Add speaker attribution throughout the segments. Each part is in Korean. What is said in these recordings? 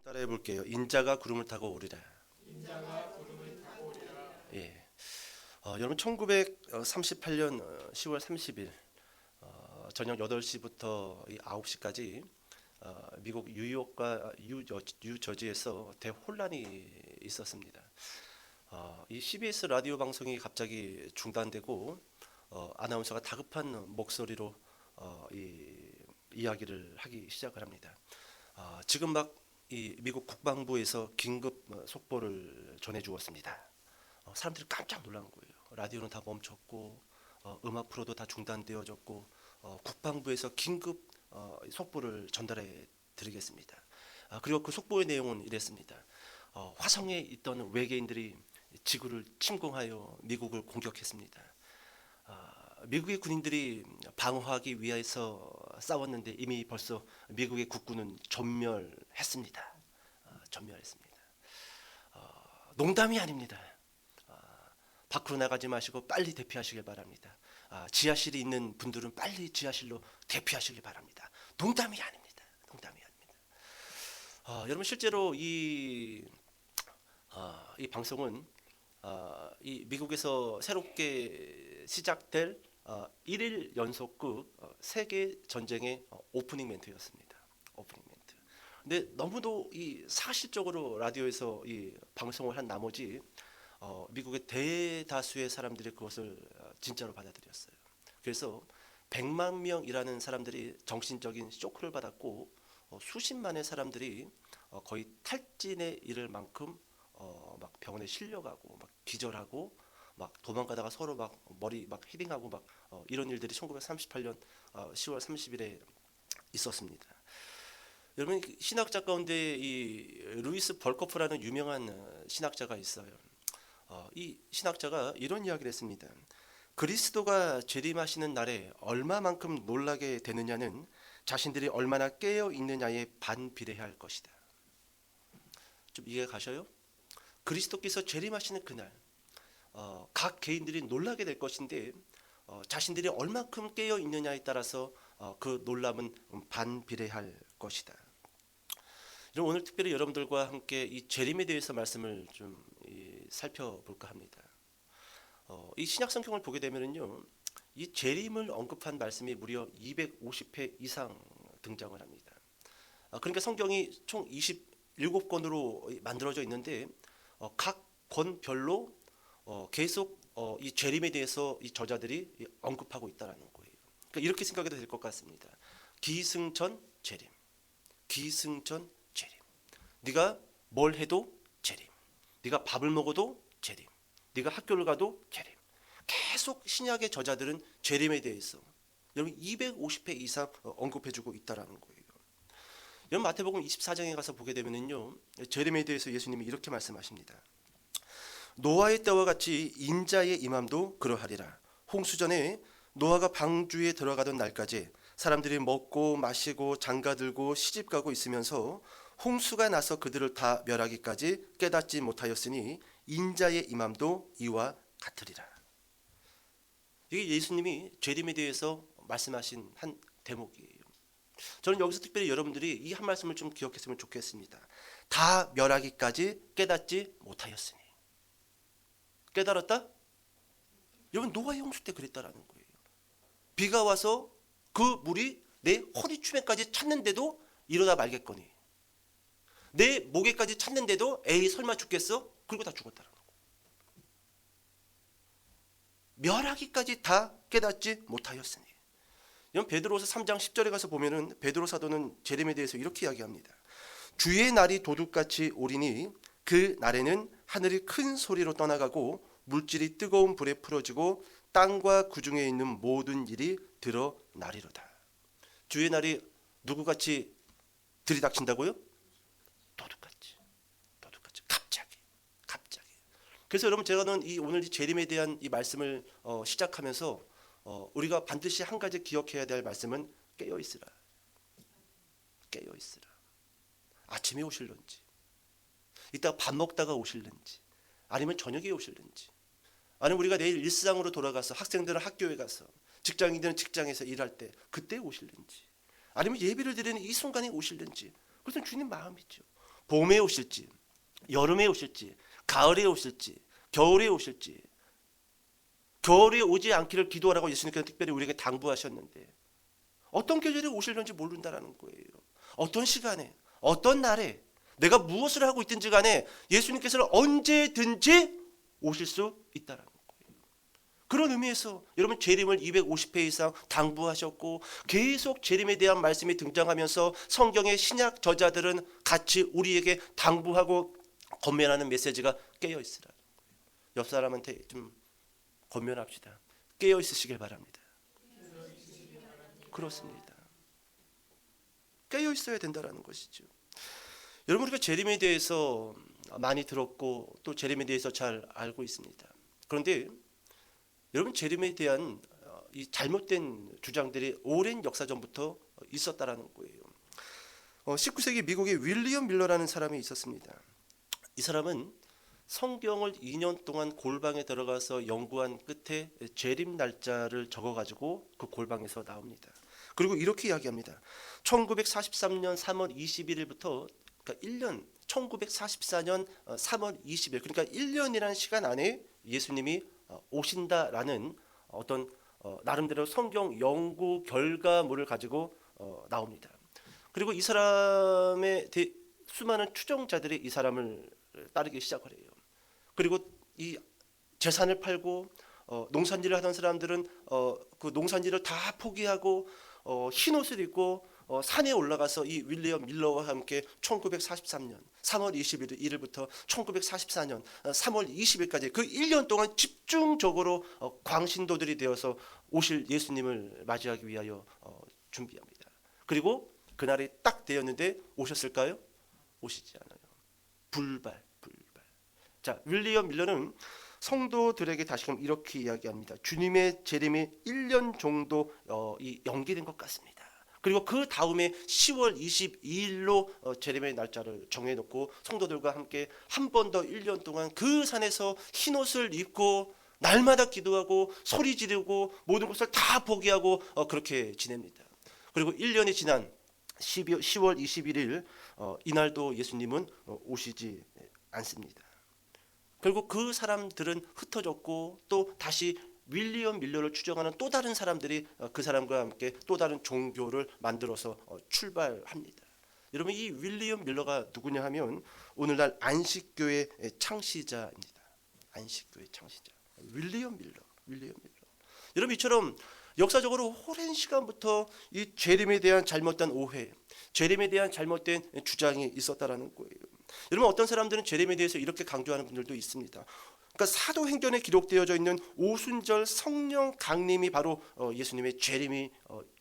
Speaker 1: 따라해 볼게요. 인자가 구름을 타고 오리라. 예. 여러분 1938년 10월 30일 저녁 8시부터 9시까지 미국 뉴욕과 뉴저지에서 대혼란이 있었습니다. 이 CBS 라디오 방송이 갑자기 중단되고 아나운서가 다급한 목소리로 이야기를 하기 시작을 합니다. 지금 막 이 미국 국방부에서 긴급 속보를 전해 주었습니다. 사람들이 깜짝 놀란 거예요. 라디오는 다 멈췄고 음악 프로도 다 중단되어졌고 국방부에서 긴급 속보를 전달해 드리겠습니다. 그리고 그 속보의 내용은 이랬습니다. 화성에 있던 외계인들이 지구를 침공하여 미국을 공격했습니다. 미국의 군인들이 방어하기 위해서 싸웠는데 이미 벌써 미국의 국군은 전멸했습니다. 전멸했습니다. 농담이 아닙니다. 밖으로 나가지 마시고 빨리 대피하시길 바랍니다. 지하실이 있는 분들은 빨리 지하실로 대피하시길 바랍니다. 농담이 아닙니다. 농담이 아닙니다. 여러분 실제로 이 방송은 이 미국에서 새롭게 시작될 1일 연속극 세계 전쟁의 오프닝 멘트였습니다. 오프닝 멘트. 근데 너무도 이 사실적으로 라디오에서 이 방송을 한 나머지 미국의 대다수의 사람들이 그것을 진짜로 받아들였어요. 그래서 100만 명이라는 사람들이 정신적인 쇼크를 받았고 수십만의 사람들이 거의 탈진에 이를 만큼 막 병원에 실려가고 막 기절하고 막 도망가다가 서로 막 머리 막 헤딩하고 막 이런 일들이 1938년 10월 30일에 있었습니다. 여러분 신학자 가운데 이 루이스 벌커프라는 유명한 신학자가 있어요. 이 신학자가 이런 이야기를 했습니다. 그리스도가 재림하시는 날에 얼마만큼 놀라게 되느냐는 자신들이 얼마나 깨어 있느냐에 반비례할 것이다. 좀 이해 가셔요? 그리스도께서 재림하시는 그날 각 개인들이 놀라게 될 것인데 자신들이 얼마큼 깨어 있느냐에 따라서 그 놀람은 반비례할 것이다. 오늘 특별히 여러분들과 함께 이 재림에 대해서 말씀을 좀 살펴볼까 합니다. 이 신약 성경을 보게 되면요, 이 재림을 언급한 말씀이 무려 250회 이상 등장을 합니다. 그러니까 성경이 총 27권으로 만들어져 있는데 각 권별로 계속 이 재림에 대해서 이 저자들이 언급하고 있다는 거예요. 그러니까 이렇게 생각해도 될 것 같습니다. 기승전 재림, 기승전 재림. 네가 뭘 해도 재림. 네가 밥을 먹어도 재림. 네가 학교를 가도 재림. 계속 신약의 저자들은 재림에 대해서 여러분 250회 이상 언급해주고 있다라는 거예요. 여러분 마태복음 24장에 가서 보게 되면요, 재림에 대해서 예수님이 이렇게 말씀하십니다. 노아의 때와 같이 인자의 임함도 그러하리라. 홍수전에 노아가 방주에 들어가던 날까지 사람들이 먹고 마시고 장가들고 시집가고 있으면서 홍수가 나서 그들을 다 멸하기까지 깨닫지 못하였으니 인자의 임함도 이와 같으리라. 이게 예수님이 재림에 대해서 말씀하신 한 대목이에요. 저는 여기서 특별히 여러분들이 이 한 말씀을 좀 기억했으면 좋겠습니다. 다 멸하기까지 깨닫지 못하였으니. 깨달았다? 여러분 노아의 홍수 때 그랬다라는 거예요. 비가 와서 그 물이 내 허리춤에까지 찼는데도 이러다 말겠거니. 내 목에까지 찼는데도 에이 설마 죽겠어? 그리고 다 죽었다라는 거. 멸하기까지 다 깨닫지 못하였으니. 여러분 베드로서 3장 10절에 가서 보면은 베드로 사도는 재림에 대해서 이렇게 이야기합니다. 주의 날이 도둑같이 오리니 그 날에는 하늘이 큰 소리로 떠나가고 물질이 뜨거운 불에 풀어지고 땅과 그 중에 있는 모든 일이 드러나리로다. 주의 날이 누구같이 들이닥친다고요? 도둑같이. 도둑같이. 갑자기. 그래서 여러분 제가는 오늘 이 재림에 대한 이 말씀을 시작하면서 우리가 반드시 한 가지 기억해야 될 말씀은 깨어 있으라. 깨어 있으라. 아침에 오실런지, 이따 밥 먹다가 오실는지, 아니면 저녁에 오실는지, 아니면 우리가 내일 일상으로 돌아가서 학생들은 학교에 가서 직장인들은 직장에서 일할 때 그때 오실는지, 아니면 예배를 드리는 이 순간에 오실는지, 그것은 주님 마음이죠. 봄에 오실지, 여름에 오실지, 가을에 오실지, 겨울에 오실지, 겨울에 오지 않기를 기도하라고 예수님께서 특별히 우리에게 당부하셨는데 어떤 계절에 오실는지 모른다라는 거예요. 어떤 시간에, 어떤 날에 내가 무엇을 하고 있든지 간에 예수님께서는 언제든지 오실 수 있다라는 거예요. 그런 의미에서 여러분 재림을 250회 이상 당부하셨고 계속 재림에 대한 말씀이 등장하면서 성경의 신약 저자들은 같이 우리에게 당부하고 권면하는 메시지가 깨어 있으라. 옆 사람한테 좀 권면합시다. 깨어 있으시길 바랍니다. 그렇습니다. 깨어 있어야 된다라는 것이죠. 여러분 우리가 재림에 대해서 많이 들었고 또 재림에 대해서 잘 알고 있습니다. 그런데 여러분 재림에 대한 이 잘못된 주장들이 오랜 역사 전부터 있었다라는 거예요. 19세기 미국의 윌리엄 밀러라는 사람이 있었습니다. 이 사람은 성경을 2년 동안 골방에 들어가서 연구한 끝에 재림 날짜를 적어가지고 그 골방에서 나옵니다. 그리고 이렇게 이야기합니다. 1943년 3월 21일부터 그러니까 1년 1944년 3월 20일 그러니까 1년이라는 시간 안에 예수님이 오신다라는 어떤 나름대로 성경 연구 결과물을 가지고 나옵니다. 그리고 이 사람의 수많은 추종자들이 이 사람을 따르기 시작을 해요. 그리고 이 재산을 팔고 농산일을 하던 사람들은 그 농산일을 다 포기하고 흰 옷을 입고 산에 올라가서 이 윌리엄 밀러와 함께 1943년 3월 21일부터 1944년 3월 20일까지 그 1년 동안 집중적으로 광신도들이 되어서 오실 예수님을 맞이하기 위하여 준비합니다. 그리고 그날이 딱 되었는데 오셨을까요? 오시지 않아요. 불발. 자, 윌리엄 밀러는 성도들에게 다시금 이렇게 이야기합니다. 주님의 재림이 1년 정도 연기된 것 같습니다. 그리고 그 다음에 10월 22일로 재림의 날짜를 정해놓고 성도들과 함께 한 번 더 1년 동안 그 산에서 흰옷을 입고 날마다 기도하고 소리 지르고 모든 것을 다 포기하고 그렇게 지냅니다. 그리고 1년이 지난 10월 21일 이날도 예수님은 오시지 않습니다. 결국 그 사람들은 흩어졌고 또 다시 윌리엄 밀러를 추종하는 또 다른 사람들이 그 사람과 함께 또 다른 종교를 만들어서 출발합니다. 여러분 이 윌리엄 밀러가 누구냐 하면 오늘날 안식교의 창시자입니다. 안식교의 창시자 윌리엄 밀러. 여러분 이처럼 역사적으로 오랜 시간부터 이 재림에 대한 잘못된 오해, 재림에 대한 잘못된 주장이 있었다라는 거예요. 여러분 어떤 사람들은 재림에 대해서 이렇게 강조하는 분들도 있습니다. 그러니까 사도행전에 기록되어져 있는 오순절 성령 강림이 바로 예수님의 재림이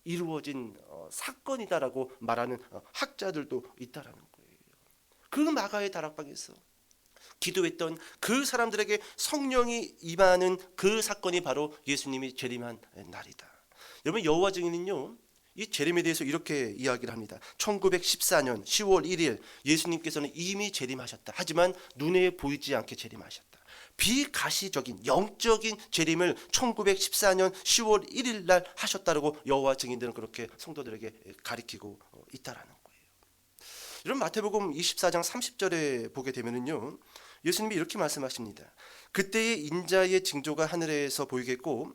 Speaker 1: 이루어진 사건이다라고 말하는 학자들도 있다라는 거예요. 그 마가의 다락방에서 기도했던 그 사람들에게 성령이 임하는 그 사건이 바로 예수님이 재림한 날이다. 여러분 여호와 증인은요. 이 재림에 대해서 이렇게 이야기를 합니다. 1914년 10월 1일 예수님께서는 이미 재림하셨다. 하지만 눈에 보이지 않게 재림하셨다. 비가시적인 영적인 재림을 1914년 10월 1일 날 하셨다고 여호와 증인들은 그렇게 성도들에게 가리키고 있다라는 거예요. 여러분 마태복음 24장 30절에 보게 되면은요. 예수님이 이렇게 말씀하십니다. 그때의 인자의 징조가 하늘에서 보이겠고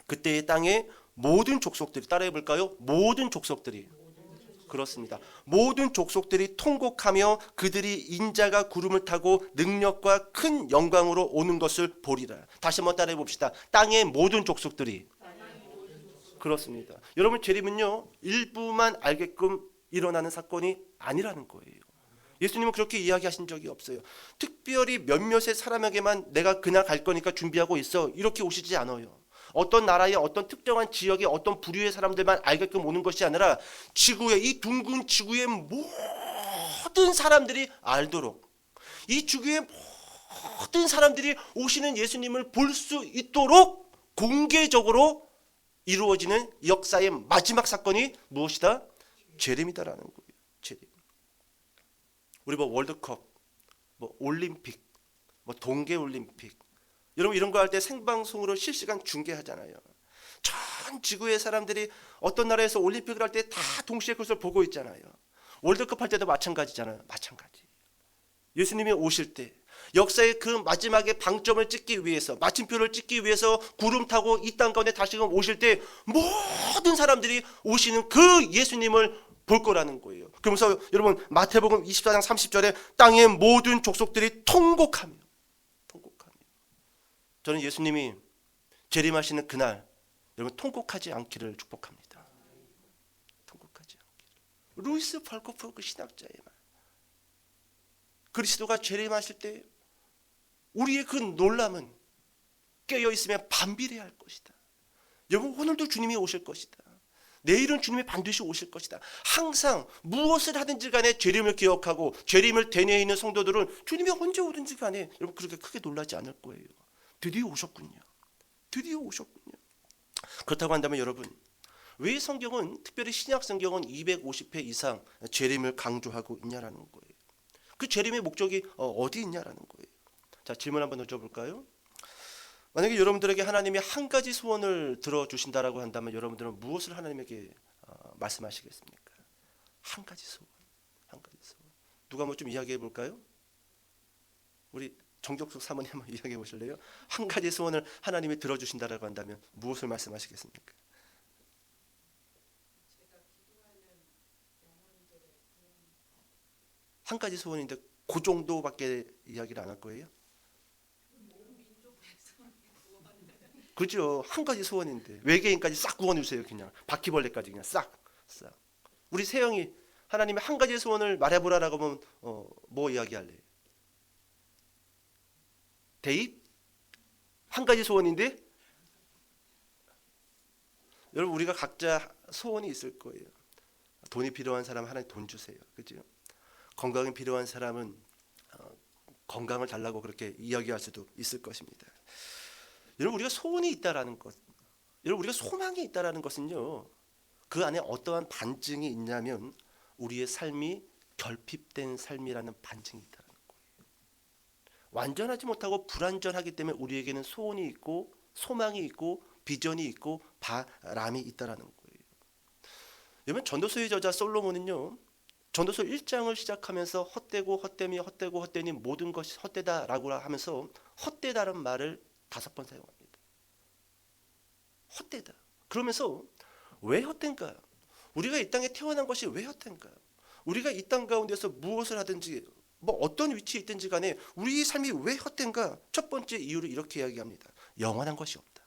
Speaker 1: 그때의 땅에 모든 족속들이 따라해 볼까요? 모든 족속들이 그렇습니다. 모든 족속들이 통곡하며 그들이 인자가 구름을 타고 능력과 큰 영광으로 오는 것을 보리라. 다시 한번 따라해 봅시다. 땅의 모든 족속들이 그렇습니다. 여러분 재림은요 일부만 알게끔 일어나는 사건이 아니라는 거예요. 예수님은 그렇게 이야기하신 적이 없어요. 특별히 몇몇의 사람에게만 내가 그날 갈 거니까 준비하고 있어 이렇게 오시지 않아요. 어떤 나라의 어떤 특정한 지역의 어떤 부류의 사람들만 알게끔 오는 것이 아니라 지구의 이 둥근 지구의 모든 사람들이 알도록 이 지구의 모든 사람들이 오시는 예수님을 볼 수 있도록 공개적으로 이루어지는 역사의 마지막 사건이 무엇이다? 재림이다라는 거예요. 재림. 우리 월드컵, 올림픽, 동계올림픽 여러분 이런 거 할 때 생방송으로 실시간 중계하잖아요. 전 지구의 사람들이 어떤 나라에서 올림픽을 할 때 다 동시에 그것을 보고 있잖아요. 월드컵 할 때도 마찬가지잖아요. 마찬가지. 예수님이 오실 때 역사의 그 마지막에 방점을 찍기 위해서, 마침표를 찍기 위해서 구름 타고 이 땅 가운데 다시금 오실 때 모든 사람들이 오시는 그 예수님을 볼 거라는 거예요. 그러면서 여러분 마태복음 24장 30절에 땅의 모든 족속들이 통곡하며. 저는 예수님이 재림하시는 그날 여러분 통곡하지 않기를 축복합니다. 통곡하지 않기를. 루이스 발코프 그 신학자의 말. 그리스도가 재림하실 때 우리의 그 놀람은 깨어있으면 반비례 할 것이다. 여러분 오늘도 주님이 오실 것이다. 내일은 주님이 반드시 오실 것이다. 항상 무엇을 하든지 간에 재림을 기억하고 재림을 대내에 있는 성도들은 주님이 언제 오든지 간에 여러분 그렇게 크게 놀라지 않을 거예요. 드디어 오셨군요. 드디어 오셨군요. 그렇다고 한다면 여러분 왜 성경은 특별히 신약 성경은 250회 이상 재림을 강조하고 있냐라는 거예요. 그 재림의 목적이 어디 있냐라는 거예요. 자, 질문 한번 던져볼까요? 만약에 여러분들에게 하나님이 한 가지 소원을 들어주신다라고 한다면 여러분들은 무엇을 하나님에게 말씀하시겠습니까? 한 가지 소원. 한 가지 소원. 누가 뭐 좀 이야기해 볼까요? 우리 정적숙 사모님 한번 이야기해 보실래요? 한 가지 소원을 하나님이 들어주신다라고 한다면 무엇을 말씀하시겠습니까? 한 가지 소원인데 그 정도밖에 이야기를 안 할 거예요? 그죠? 한 가지 소원인데 외계인까지 싹 구원해 주세요. 그냥 바퀴벌레까지 그냥 싹. 우리 세영이 하나님의 한 가지 소원을 말해보라라고 하면 뭐 이야기할래요? 대입? 한 가지 소원인데? 여러분 우리가 각자 소원이 있을 거예요. 돈이 필요한 사람은 하나님 돈 주세요. 그죠? 건강이 필요한 사람은 건강을 달라고 그렇게 이야기할 수도 있을 것입니다. 여러분 우리가 소원이 있다라는 것, 여러분 우리가 소망이 있다라는 것은요, 그 안에 어떠한 반증이 있냐면 우리의 삶이 결핍된 삶이라는 반증이 있다는 거예요. 완전하지 못하고 불완전하기 때문에 우리에게는 소원이 있고 소망이 있고 비전이 있고 바람이 있다라는 거예요. 여러분 전도서의 저자 솔로몬은요, 전도서 1장을 시작하면서 헛되고 헛되미 헛되고 헛되니 모든 것이 헛되다라고 하면서 헛되다는 말을 5번 사용합니다. 헛되다. 그러면서 왜 헛된가? 우리가 이 땅에 태어난 것이 왜 헛된가? 우리가 이 땅 가운데서 무엇을 하든지 뭐 어떤 위치에 있든지 간에 우리 삶이 왜 헛된가? 첫 번째 이유를 이렇게 이야기합니다. 영원한 것이 없다.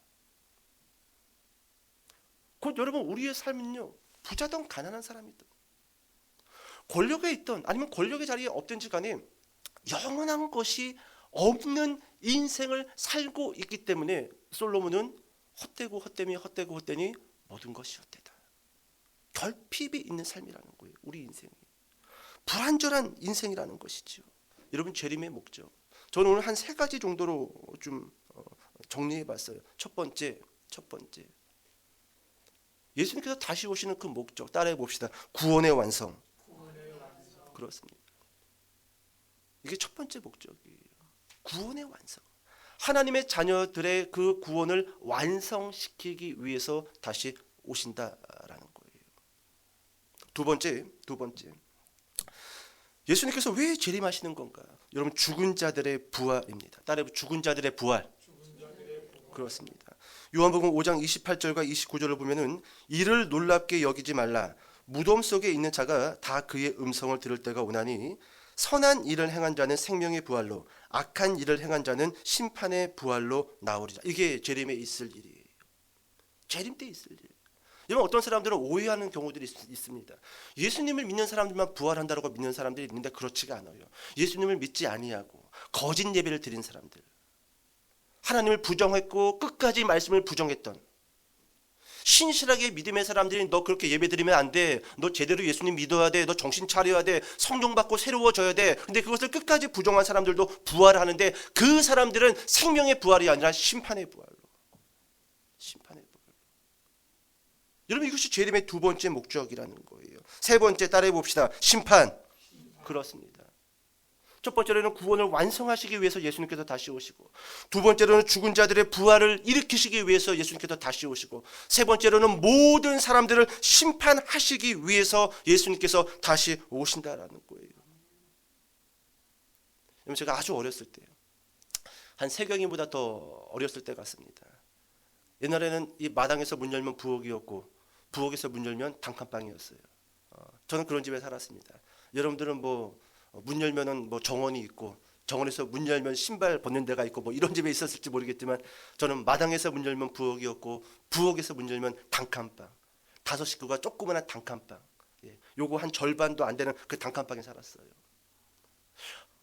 Speaker 1: 곧 여러분 우리의 삶은요, 부자든 가난한 사람이든 권력에 있든 아니면 권력의 자리에 없든지 간에 영원한 것이 없는 인생을 살고 있기 때문에 솔로몬은 헛되고 헛되미 헛되고 헛되니 모든 것이 헛되다. 결핍이 있는 삶이라는 거예요. 우리 인생이 불완전한 인생이라는 것이죠. 여러분 재림의 목적, 저는 오늘 한 3가지 정도로 좀 정리해봤어요. 첫 번째 예수님께서 다시 오시는 그 목적 따라해 봅시다. 구원의 완성. 그렇습니다. 이게 첫 번째 목적이에요. 구원의 완성. 하나님의 자녀들의 그 구원을 완성시키기 위해서 다시 오신다라는 거예요. 두 번째. 예수님께서 왜 재림하시는 건가? 여러분 죽은 자들의 부활입니다. 따라해 죽은 자들의 부활. 그렇습니다. 요한복음 5장 28절과 29절을 보면은 이를 놀랍게 여기지 말라. 무덤 속에 있는 자가 다 그의 음성을 들을 때가 오나니 선한 일을 행한 자는 생명의 부활로 악한 일을 행한 자는 심판의 부활로 나오리라. 이게 재림에 있을 일이에요. 재림 때 있을 일. 여러분 어떤 사람들은 오해하는 경우들이 있습니다. 예수님을 믿는 사람들만 부활한다고 믿는 사람들이 있는데 그렇지가 않아요. 예수님을 믿지 아니하고 거짓 예배를 드린 사람들, 하나님을 부정했고 끝까지 말씀을 부정했던 신실하게 믿음의 사람들이 너 그렇게 예배드리면 안 돼. 너 제대로 예수님 믿어야 돼. 너 정신 차려야 돼. 성령 받고 새로워져야 돼. 근데 그것을 끝까지 부정한 사람들도 부활하는데 그 사람들은 생명의 부활이 아니라 심판의 부활로. 심판의 부활로. 여러분 이것이 재림의 두 번째 목적이라는 거예요. 세 번째 따라해 봅시다. 심판. 그렇습니다. 첫 번째로는 구원을 완성하시기 위해서 예수님께서 다시 오시고, 두 번째로는 죽은 자들의 부활을 일으키시기 위해서 예수님께서 다시 오시고, 세 번째로는 모든 사람들을 심판하시기 위해서 예수님께서 다시 오신다라는 거예요. 제가 아주 어렸을 때, 한 세경이보다 더 어렸을 때 같습니다. 옛날에는 이 마당에서 문 열면 부엌이었고 부엌에서 문 열면 단칸방이었어요. 저는 그런 집에 살았습니다. 여러분들은 뭐 문 열면은 뭐 정원이 있고 정원에서 문 열면 신발 벗는 데가 있고 뭐 이런 집에 있었을지 모르겠지만 저는 마당에서 문 열면 부엌이었고 부엌에서 문 열면 단칸방, 5식구가 조그마한 단칸방, 요거 한 절반도 안 되는 그 단칸방에 살았어요.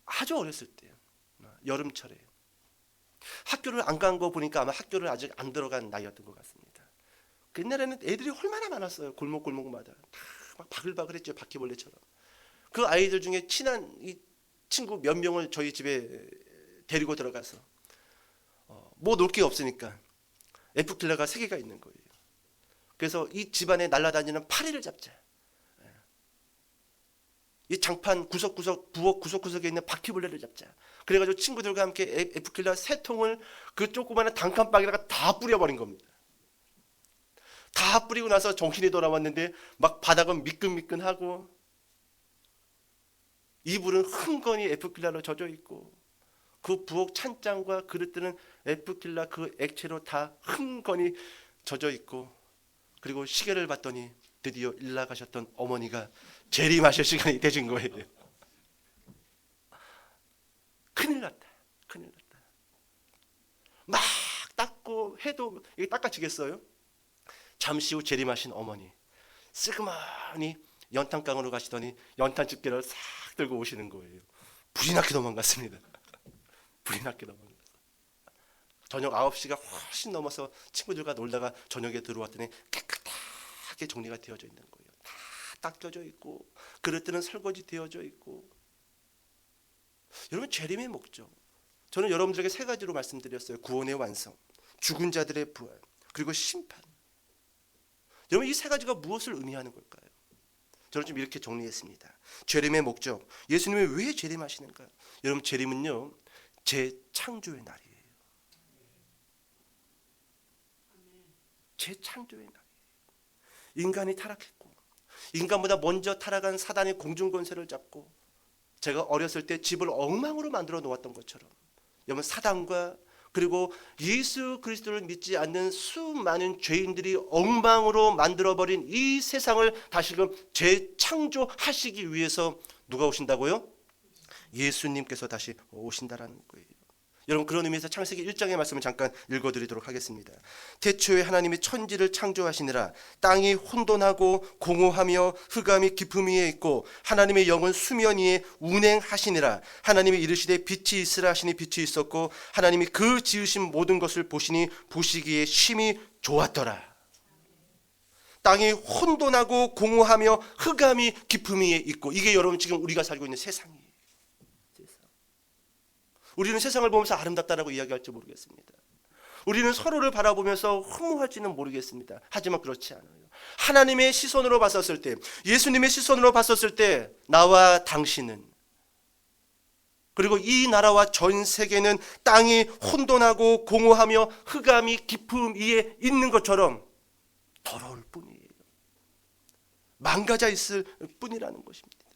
Speaker 1: 아주 어렸을 때, 여름철에 학교를 안 간 거 보니까 아마 학교를 아직 안 들어간 나이였던 것 같습니다. 그 옛날에는 애들이 얼마나 많았어요. 골목골목마다 다 막 바글바글했죠. 바퀴벌레처럼. 그 아이들 중에 친한 이 친구 몇 명을 저희 집에 데리고 들어가서 뭐 놀 게 없으니까 F킬러가 3개가 있는 거예요. 그래서 이 집안에 날아다니는 파리를 잡자. 이 장판 구석구석, 부엌 구석구석에 있는 바퀴벌레를 잡자. 그래가지고 친구들과 함께 F킬러 3통을 그 조그마한 단칸방에다가 다 뿌려버린 겁니다. 다 뿌리고 나서 정신이 돌아왔는데 막 바닥은 미끈미끈하고 이불은 흥건히 F킬러로 젖어 있고 그 부엌 찬장과 그릇들은 F킬러 그 액체로 다 흥건히 젖어 있고, 그리고 시계를 봤더니 드디어 일 나가셨던 어머니가 재림하실 시간이 되신 거예요. 큰일 났다. 큰일 났다. 막 닦고 해도 이게 닦아지겠어요? 잠시 후 재림하신 어머니 쓰그머니 연탄강으로 가시더니 연탄 집게를 싹 들고 오시는 거예요. 불이 나게 도망갔습니다. 불이 나게 도망갔어요. 저녁 9시가 훨씬 넘어서 친구들과 놀다가 저녁에 들어왔더니 깨끗하게 정리가 되어져 있는 거예요. 다 닦여져 있고 그릇들은 설거지 되어져 있고. 여러분, 재림의 목적, 저는 여러분들에게 3가지로 말씀드렸어요. 구원의 완성, 죽은 자들의 부활, 그리고 심판. 여러분, 이 3가지가 무엇을 의미하는 걸까요? 저는 좀 이렇게 정리했습니다. 재림의 목적, 예수님이 왜 재림하시는가? 여러분, 재림은요 재창조의 날이에요. 재창조의 날이에요. 인간이 타락했고 인간보다 먼저 타락한 사단의 공중권세를 잡고, 제가 어렸을 때 집을 엉망으로 만들어 놓았던 것처럼 여러분, 사단과 그리고 예수 그리스도를 믿지 않는 수많은 죄인들이 엉망으로 만들어버린 이 세상을 다시금 재창조하시기 위해서 누가 오신다고요? 예수님께서 다시 오신다라는 거예요. 여러분, 그런 의미에서 창세기 1장의 말씀을 잠깐 읽어드리도록 하겠습니다. 태초에 하나님이 천지를 창조하시니라. 땅이 혼돈하고 공허하며 흑암이 깊음 위에 있고 하나님의 영은 수면 위에 운행하시니라. 하나님이 이르시되 빛이 있으라 하시니 빛이 있었고 하나님이 그 지으신 모든 것을 보시니 보시기에 심히 좋았더라. 땅이 혼돈하고 공허하며 흑암이 깊음 위에 있고, 이게 여러분 지금 우리가 살고 있는 세상이에요. 우리는 세상을 보면서 아름답다라고 이야기할지 모르겠습니다. 우리는 서로를 바라보면서 허무할지는 모르겠습니다. 하지만 그렇지 않아요. 하나님의 시선으로 봤었을 때, 예수님의 시선으로 봤었을 때 나와 당신은, 그리고 이 나라와 전 세계는 땅이 혼돈하고 공허하며 흑암이 깊음 위에 있는 것처럼 더러울 뿐이에요. 망가져 있을 뿐이라는 것입니다.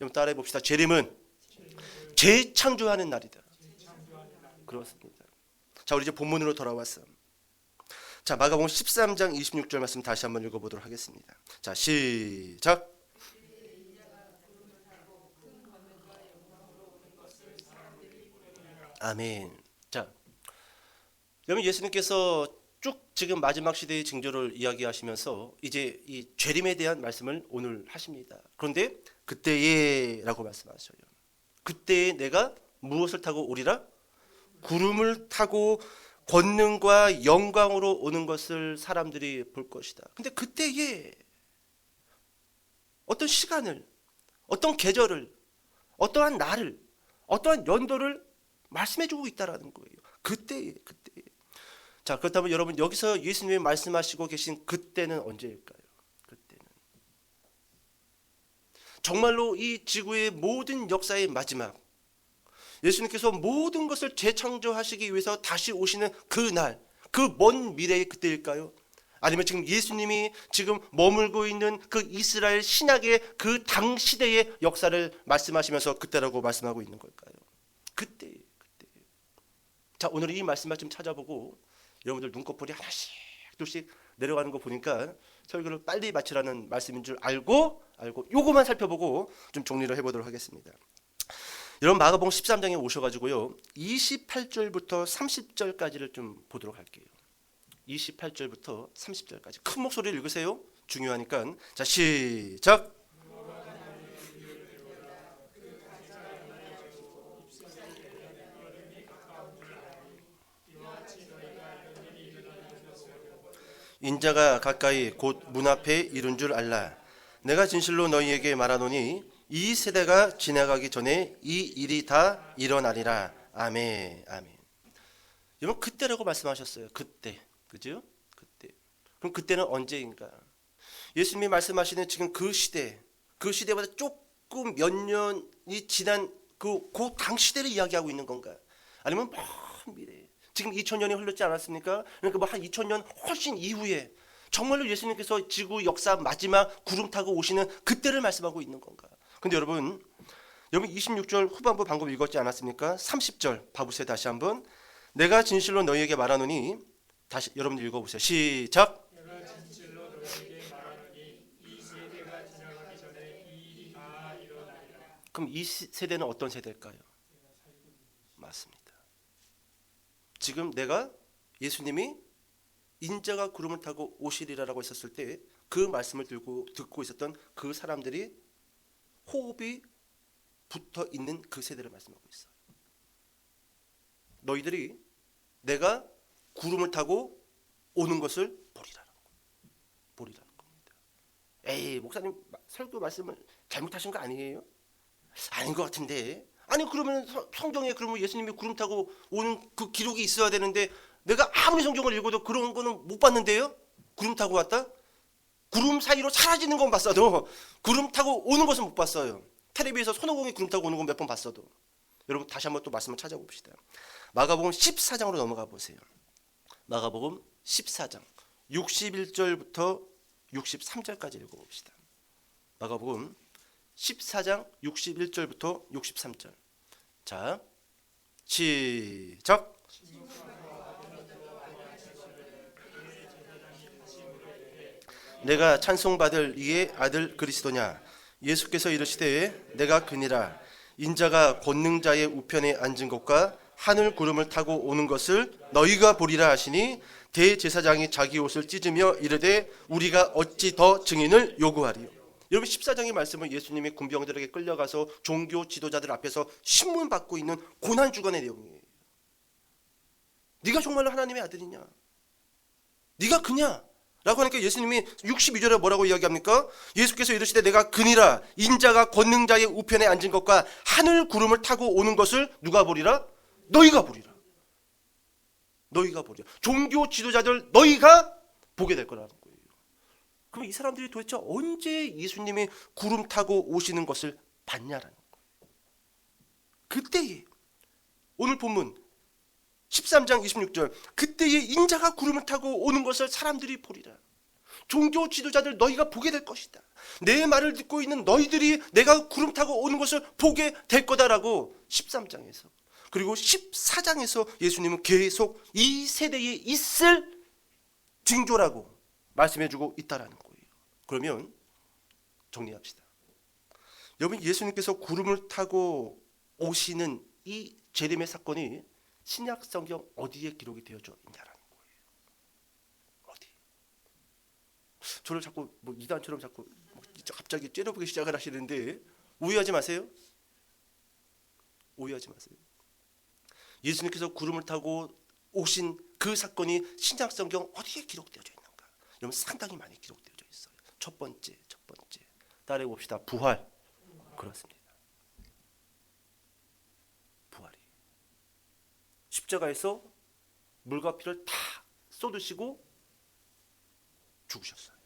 Speaker 1: 여러분, 따라해 봅시다. 재림은 재창조하는 날이다. 그렇습니다. 자, 우리 이제 본문으로 돌아왔어. 자, 마가복음 13장 26절 말씀 다시 한번 읽어보도록 하겠습니다. 자, 시작. 아멘. 자, 여러분, 예수님께서 쭉 지금 마지막 시대의 징조를 이야기하시면서 이제 이 재림에 대한 말씀을 오늘 하십니다. 그런데 그때에라고 말씀하셔요. 그때에 내가 무엇을 타고 오리라? 구름을 타고 권능과 영광으로 오는 것을 사람들이 볼 것이다. 근데 그때에 어떤 시간을, 어떤 계절을, 어떠한 날을, 어떠한 연도를 말씀해주고 있다라는 거예요. 그때에. 자, 그렇다면 여러분, 여기서 예수님이 말씀하시고 계신 그때는 언제일까요? 그때는 정말로 이 지구의 모든 역사의 마지막, 예수님께서 모든 것을 재창조하시기 위해서 다시 오시는 그 날, 그 먼 미래의 그때일까요? 아니면 지금 예수님이 지금 머물고 있는 그 이스라엘 신약의 그 당시대의 역사를 말씀하시면서 그때라고 말씀하고 있는 걸까요? 그때. 자, 오늘 이 말씀을 좀 찾아보고 여러분들 눈꺼풀이 하나씩 둘씩 내려가는 거 보니까 설교를 빨리 마치라는 말씀인 줄 알고 요거만 살펴보고 좀 정리를 해보도록 하겠습니다. 여러분 마가복음 13장에 오셔가지고요 28절부터 30절까지를 좀 보도록 할게요. 28절부터 30절까지 큰 목소리를 읽으세요. 중요하니까. 자, 시작. 인자가 가까이 곧 문 앞에 이른 줄 알라. 내가 진실로 너희에게 말하노니 이 세대가 지나가기 전에 이 일이 다 일어나리라. 아멘. 아멘. 여러분 그때라고 말씀하셨어요. 그때. 그죠? 그때. 그럼 그때는 언제인가? 예수님이 말씀하시는 지금 그 시대보다 조금 몇 년이 지난 그 당 시대를 이야기하고 있는 건가? 아니면 먼 미래? 지금 2000년이 흘렀지 않았습니까? 그러니까 뭐 한 2000년 훨씬 이후에 정말로 예수님께서 지구 역사 마지막 구름 타고 오시는 그때를 말씀하고 있는 건가? 근데 여러분 26절 후반부 방금 읽었지 않았습니까? 30절 봐보세요. 다시 한번. 내가 진실로 너희에게 말하노니, 다시 여러분 읽어보세요. 시작.
Speaker 2: 내가 진실로 너희에게 말하노니 이 세대가 지나가기 전에 이 일이 다 일어나리라.
Speaker 1: 그럼 이 세대는 어떤 세대일까요? 맞습니다. 지금 내가 예수님이 인자가 구름을 타고 오시리라라고 했었을 때 그 말씀을 듣고 있었던 그 사람들이 호흡이 붙어 있는 그 세대를 말씀하고 있어요. 너희들이 내가 구름을 타고 오는 것을 보리라는 겁니다. 에이, 목사님 설교 말씀을 잘못하신 거 아니에요? 아닌 것 같은데. 아니 그러면 성경에 그러면 예수님이 구름 타고 오는 그 기록이 있어야 되는데 내가 아무리 성경을 읽어도 그런 거는 못 봤는데요? 구름 타고 왔다? 구름 사이로 사라지는 건 봤어도 구름 타고 오는 것은 못 봤어요. 텔레비에서 손오공이 구름 타고 오는 건 몇 번 봤어도. 여러분 다시 한번 또 말씀을 찾아봅시다. 마가복음 14장으로 넘어가 보세요. 마가복음 14장 61절부터 63절까지 읽어봅시다. 마가복음 14장 61절부터 63절. 자, 시작. 내가 찬송받을 이의 아들 그리스도냐? 예수께서 이르시되 내가 그니라. 인자가 권능자의 우편에 앉은 것과 하늘 구름을 타고 오는 것을 너희가 보리라 하시니 대제사장이 자기 옷을 찢으며 이르되 우리가 어찌 더 증인을 요구하리요. 여러분 14장의 말씀은 예수님이 군병들에게 끌려가서 종교 지도자들 앞에서 신문 받고 있는 고난주간의 내용이에요. 네가 정말로 하나님의 아들이냐? 네가 그냐? 라고 하니까 예수님이 62절에 뭐라고 이야기합니까? 예수께서 이르시되 내가 그니라. 인자가 권능자의 우편에 앉은 것과 하늘 구름을 타고 오는 것을 누가 보리라? 너희가 보리라. 너희가 보리라. 종교 지도자들 너희가 보게 될 거라는 거예요. 그럼 이 사람들이 도대체 언제 예수님이 구름 타고 오시는 것을 봤냐라는 거예요. 그때에 오늘 본문 13장 26절 그때에 인자가 구름을 타고 오는 것을 사람들이 보리라. 종교 지도자들 너희가 보게 될 것이다. 내 말을 듣고 있는 너희들이 내가 구름 타고 오는 것을 보게 될 거다라고 13장에서 그리고 14장에서 예수님은 계속 이 세대에 있을 징조라고 말씀해주고 있다라는 거예요. 그러면 정리합시다. 여러분 예수님께서 구름을 타고 오시는 이 재림의 사건이 신약 성경 어디에 기록이 되어져 있냐라는 거예요. 어디? 저를 자꾸 뭐 이단처럼 자꾸 갑자기 째려보기 시작을 하시는데 오해하지 마세요. 오해하지 마세요. 예수님께서 구름을 타고 오신 그 사건이 신약 성경 어디에 기록되어져 있는가? 여러분 상당히 많이 기록되어져 있어요. 첫 번째 따라해 봅시다. 부활. 그렇습니다. 십자가에서 물과 피를 다 쏟으시고 죽으셨어요.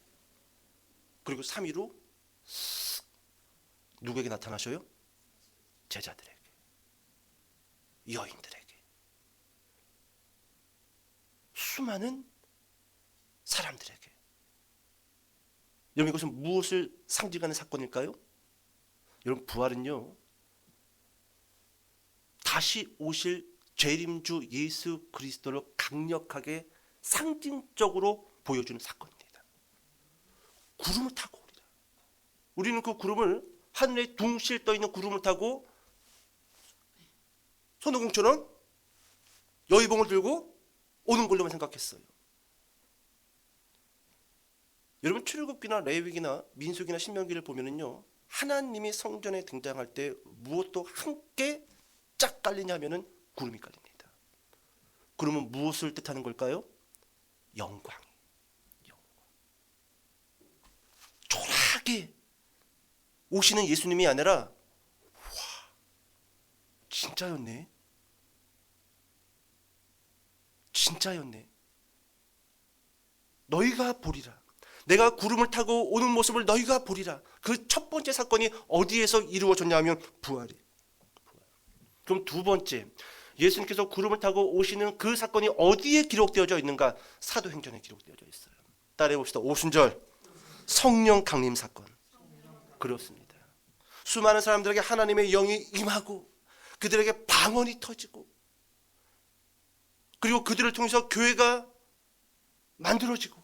Speaker 1: 그리고 3일 후 누구에게 나타나셔요? 제자들에게, 여인들에게, 수많은 사람들에게. 여러분 이것은 무엇을 상징하는 사건일까요? 여러분 부활은요 다 다시 오실 재림주 예수 그리스도를 강력하게 상징적으로 보여주는 사건입니다. 구름을 타고 오리라. 우리는 그 구름을, 하늘에 둥실 떠 있는 구름을 타고 손오공처럼 여의봉을 들고 오는 걸로만 생각했어요. 여러분, 출애굽기나 레위기나 민수기나 신명기를 보면은요, 하나님이 성전에 등장할 때 무엇도 함께 짝 깔리냐면은 구름이 깔립니다. 구름은 무엇을 뜻하는 걸까요? 영광. 초라하게 오시는 예수님이 아니라, 와, 진짜였네. 진짜였네. 너희가 보리라. 내가 구름을 타고 오는 모습을 너희가 보리라. 그 첫 번째 사건이 어디에서 이루어졌냐면 부활이. 그럼 두 번째, 예수님께서 구름을 타고 오시는 그 사건이 어디에 기록되어져 있는가? 사도행전에 기록되어져 있어요. 따라해 봅시다. 오순절 성령 강림 사건. 그렇습니다. 수많은 사람들에게 하나님의 영이 임하고 그들에게 방언이 터지고, 그리고 그들을 통해서 교회가 만들어지고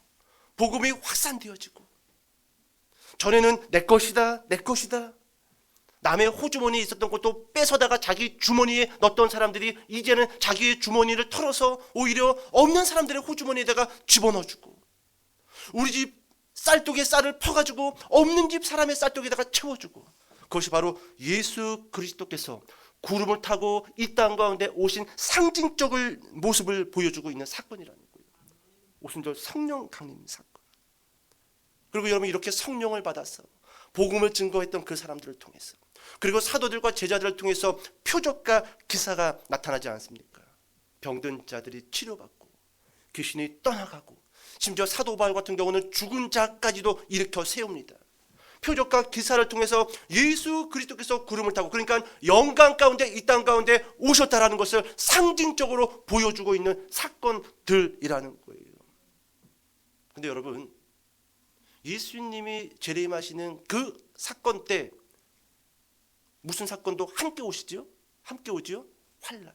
Speaker 1: 복음이 확산되어지고, 전에는 내 것이다 내 것이다, 남의 호주머니에 있었던 것도 뺏어다가 자기 주머니에 넣었던 사람들이 이제는 자기의 주머니를 털어서 오히려 없는 사람들의 호주머니에다가 집어넣어주고, 우리 집 쌀독에 쌀을 퍼가지고 없는 집 사람의 쌀독에다가 채워주고, 그것이 바로 예수 그리스도께서 구름을 타고 이 땅 가운데 오신 상징적인 모습을 보여주고 있는 사건이라는 거예요. 오순절 성령 강림 사건. 그리고 여러분, 이렇게 성령을 받아서 복음을 증거했던 그 사람들을 통해서, 그리고 사도들과 제자들을 통해서 표적과 기사가 나타나지 않습니까? 병든 자들이 치료받고 귀신이 떠나가고, 심지어 사도 바울 같은 경우는 죽은 자까지도 일으켜 세웁니다. 표적과 기사를 통해서 예수 그리스도께서 구름을 타고, 그러니까 영광 가운데 이 땅 가운데 오셨다라는 것을 상징적으로 보여주고 있는 사건들이라는 거예요. 근데 여러분, 예수님이 재림하시는 그 사건 때 무슨 사건도 함께 오시죠? 함께 오지요? 환란.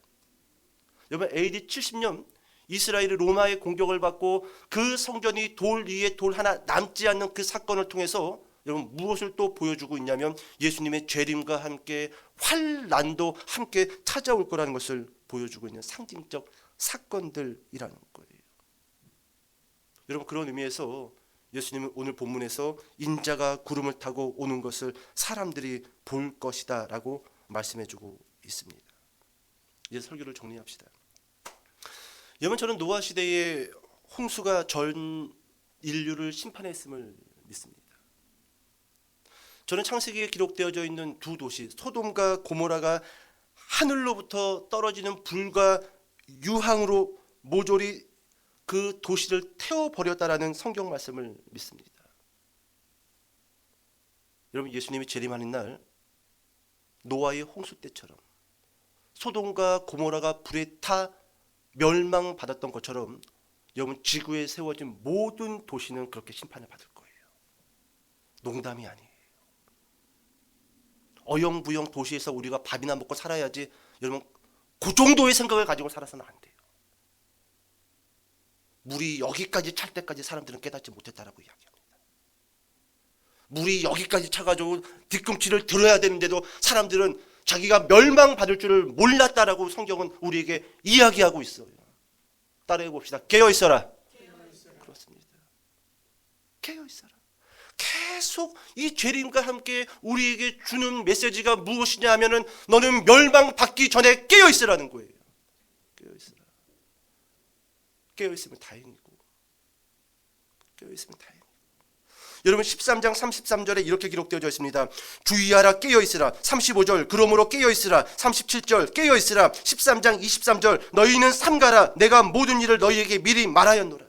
Speaker 1: 여러분, AD 70년 이스라엘이 로마의 공격을 받고 그 성전이 돌 위에 돌 하나 남지 않는 그 사건을 통해서 여러분, 무엇을 또 보여주고 있냐면 예수님의 재림과 함께 환란도 함께 찾아올 거라는 것을 보여주고 있는 상징적 사건들이라는 거예요. 여러분, 그런 의미에서 예수님은 오늘 본문에서 인자가 구름을 타고 오는 것을 사람들이 볼 것이다 라고 말씀해주고 있습니다. 이제 설교를 정리합시다. 여러분, 저는 노아 시대에 홍수가 전 인류를 심판했음을 믿습니다. 저는 창세기에 기록되어져 있는 두 도시 소돔과 고모라가 하늘로부터 떨어지는 불과 유황으로 모조리 그 도시를 태워버렸다라는 성경 말씀을 믿습니다. 여러분, 예수님이 재림하는 날 노아의 홍수 때처럼 소돔과 고모라가 불에 타 멸망받았던 것처럼 여러분, 지구에 세워진 모든 도시는 그렇게 심판을 받을 거예요. 농담이 아니에요. 어영부영 도시에서 우리가 밥이나 먹고 살아야지, 여러분, 그 정도의 생각을 가지고 살아서는 안 돼요. 물이 여기까지 찰 때까지 사람들은 깨닫지 못했다라고 이야기합니다. 물이 여기까지 차가지고 뒤꿈치를 들어야 되는데도 사람들은 자기가 멸망받을 줄을 몰랐다라고 성경은 우리에게 이야기하고 있어요. 따라해 봅시다. 깨어있어라. 그렇습니다. 깨어있어라. 계속 이 재림과 함께 우리에게 주는 메시지가 무엇이냐 하면은 너는 멸망받기 전에 깨어있으라는 거예요. 깨어있으라. 깨어있으면 다행이고, 깨어있으면 다행이고. 여러분, 13장 33절에 이렇게 기록되어져 있습니다. 주의하라, 깨어있으라. 35절 그러므로 깨어있으라. 37절 깨어있으라. 13장 23절 너희는 삼가라. 내가 모든 일을 너희에게 미리 말하였노라.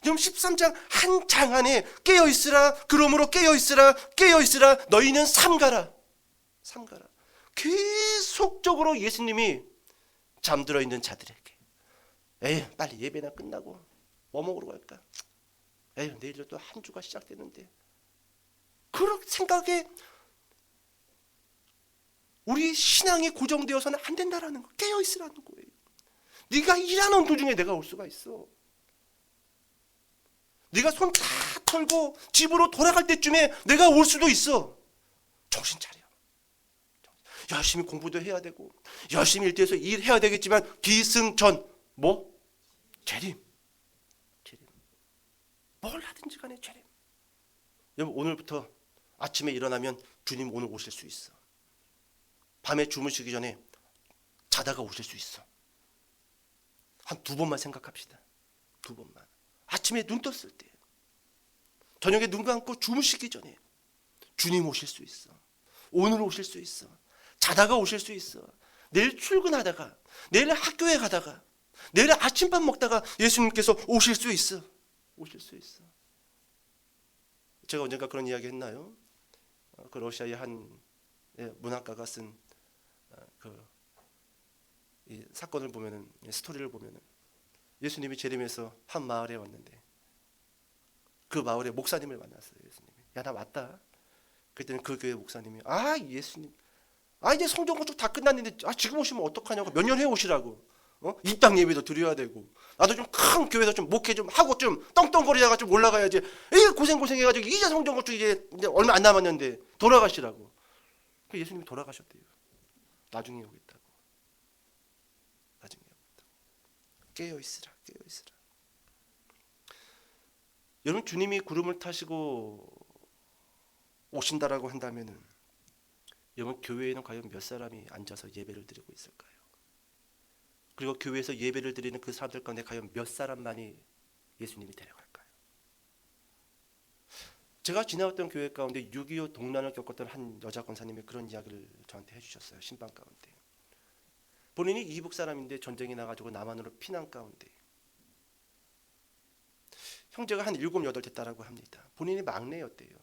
Speaker 1: 여러분, 13장 한 장 안에 깨어있으라, 그러므로 깨어있으라, 깨어있으라, 너희는 삼가라. 삼가라. 계속적으로 예수님이 잠들어 있는 자들에게, 에이, 빨리 예배나 끝나고 뭐 먹으러 갈까? 에이, 내일도 또 한 주가 시작되는데, 그런 생각에 우리 신앙이 고정되어서는 안 된다라는 거, 깨어 있으라는 거예요. 네가 일하는 도중에 내가 올 수가 있어. 네가 손 다 털고 집으로 돌아갈 때쯤에 내가 올 수도 있어. 정신 차려. 열심히 공부도 해야 되고 열심히 일대에서 일해야 되겠지만 기승전 뭐? 재림. 뭘 하든지 간에 재림. 여러분 오늘부터 아침에 일어나면 주님 오늘 오실 수 있어. 밤에 주무시기 전에 자다가 오실 수 있어. 한 2번만 생각합시다. 2번만. 아침에 눈 떴을 때, 저녁에 눈 감고 주무시기 전에 주님 오실 수 있어. 오늘 오실 수 있어. 자다가 오실 수 있어. 내일 출근하다가, 내일 학교에 가다가, 내일 아침밥 먹다가 예수님께서 오실 수 있어. 오실 수 있어. 제가 언젠가 그런 이야기 했나요? 그 러시아의 한 문학가가 쓴 이 사건을 보면은, 스토리를 보면은, 예수님이 재림에서 한 마을에 왔는데 그 마을에 목사님을 만났어요. 예수님이. 야, 나 왔다. 그랬더니 그 교회 목사님이, 아 예수님, 아 이제 성전 건축 다 끝났는데 지금 오시면 어떡하냐고. 몇 년 후에 오시라고. 입당 예배도 드려야 되고, 나도 좀 큰 교회에서 좀 목회 좀 하고 좀 떵떵거리다가 좀 올라가야지. 이 고생해가지고 이제 성전 건축 이제 얼마 안 남았는데 돌아가시라고. 그 예수님이 돌아가셨대요. 나중에 오겠다고. 나중에 오겠다고. 깨어 있으라, 깨어 있으라. 여러분 주님이 구름을 타시고 오신다라고 한다면은, 여러분 교회에는 과연 몇 사람이 앉아서 예배를 드리고 있을까요? 그리고 교회에서 예배를 드리는 그 사람들 가운데 과연 몇 사람만이 예수님이 데려갈까요? 제가 지나왔던 교회 가운데 6.25 동란을 겪었던 한 여자 권사님이 그런 이야기를 저한테 해주셨어요. 신방 가운데. 본인이 이북 사람인데 전쟁이 나가지고 남한으로 피난 가운데 형제가 한 7, 8 됐다라고 합니다. 본인이 막내였대요.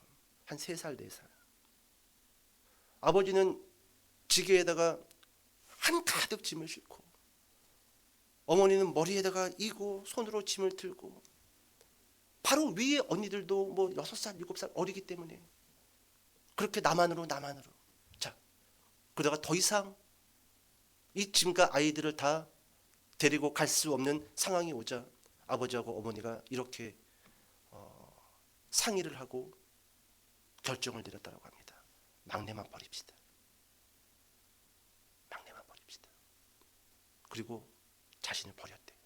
Speaker 1: 한 3살, 4살. 아버지는 지게에다가 한 가득 짐을 싣고, 어머니는 머리에다가 이고 손으로 짐을 들고, 바로 위에 언니들도 뭐 6살, 7살 어리기 때문에 그렇게 남한으로. 자, 그러다가 더 이상 이 짐과 아이들을 다 데리고 갈 수 없는 상황이 오자 아버지하고 어머니가 이렇게 상의를 하고 결정을 내렸다고 합니다. 막내만 버립시다. 막내만 버립시다. 그리고 자신을 버렸대요.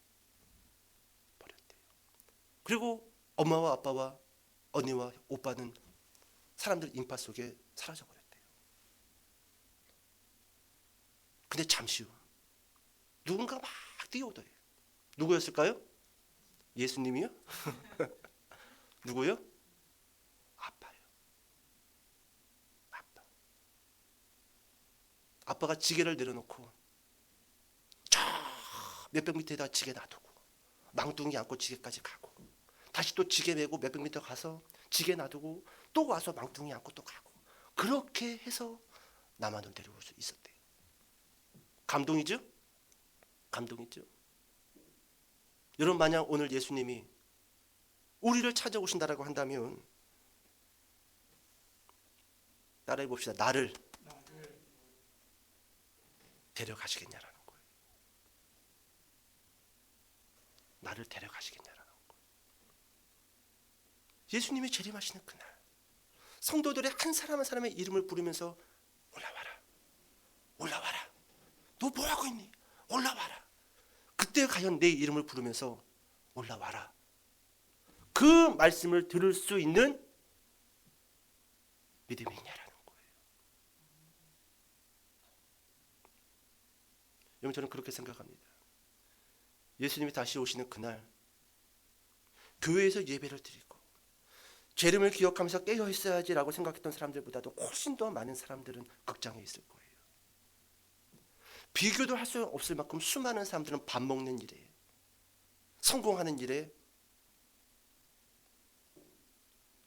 Speaker 1: 그리고 엄마와 아빠와 언니와 오빠는 사람들 인파 속에 사라져 버렸대요. 근데 잠시 후 누군가 막 뛰어오더래요. 누구였을까요? 예수님이요? 누구요? 아빠요. 아빠. 아빠가 지게를 내려놓고 저 몇백 미터에다 지게 놔두고 망둥이 안고 지게까지 가고, 다시 또 지게 메고 몇백 미터 가서 지게 놔두고 또 와서 망둥이 안고 또 가고, 그렇게 해서 남한을 데려올 수 있었대요. 감동이죠? 감동이죠? 여러분 만약 오늘 예수님이 우리를 찾아오신다라고 한다면 따라해 봅시다. 나를 데려가시겠냐라는 거예요. 나를 데려가시겠냐라는 거예요. 예수님이 재림하시는 그날, 성도들의 한 사람 한 사람의 이름을 부르면서 올라와라, 올라와라. 너 뭐하고 있니? 올라와라. 그때 과연 내 이름을 부르면서 올라와라, 그 말씀을 들을 수 있는 믿음이 있냐라는 거예요. 여러분 저는 그렇게 생각합니다. 예수님이 다시 오시는 그날 교회에서 예배를 드리고 재림을 기억하면서 깨어 있어야지라고 생각했던 사람들보다도 훨씬 더 많은 사람들은 극장에 있을 거예요. 비교도 할 수 없을 만큼 수많은 사람들은 밥 먹는 일에, 성공하는 일에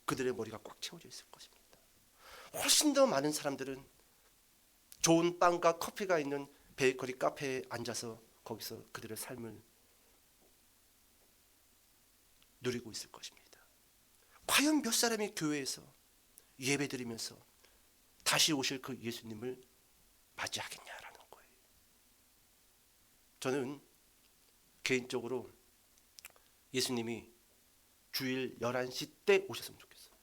Speaker 1: 그들의 머리가 꽉 채워져 있을 것입니다. 훨씬 더 많은 사람들은 좋은 빵과 커피가 있는 베이커리 카페에 앉아서 거기서 그들의 삶을 누리고 있을 것입니다. 과연 몇 사람이 교회에서 예배드리면서 다시 오실 그 예수님을 맞이하겠냐라는 거예요. 저는 개인적으로 예수님이 주일 11시 때 오셨으면 좋겠어요.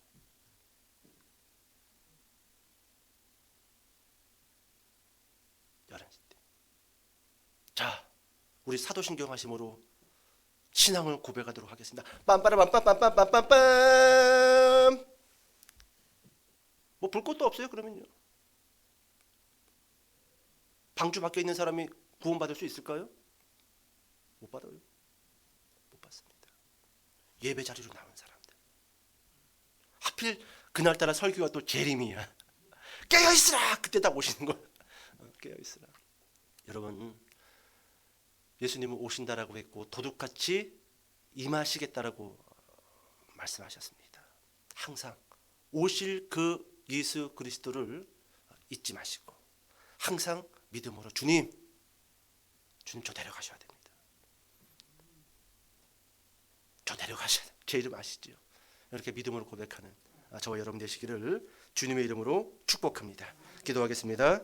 Speaker 1: 11시 때. 자, 우리 사도신경 하심으로 신앙을 고백하도록 하겠습니다. 빰빠라빰빰빰빰빰빰빰. 뭐 볼 것도 없어요. 그러면요. 방주 밖에 있는 사람이 구원받을 수 있을까요? 못 받아요. 못 받습니다. 예배 자리로 나온 사람들. 하필 그날따라 설교가 또 재림이야. 깨어있으라. 그때 딱 오시는 거야. 깨어있으라. 여러분, 예수님은 오신다라고 했고 도둑같이 임하시겠다라고 말씀하셨습니다. 항상 오실 그 예수 그리스도를 잊지 마시고 항상 믿음으로 주님 저 데려가셔야 됩니다. 저 데려가셔야 됩니다. 제 이름 아시죠? 이렇게 믿음으로 고백하는 저와 여러분 되시기를 주님의 이름으로 축복합니다. 기도하겠습니다.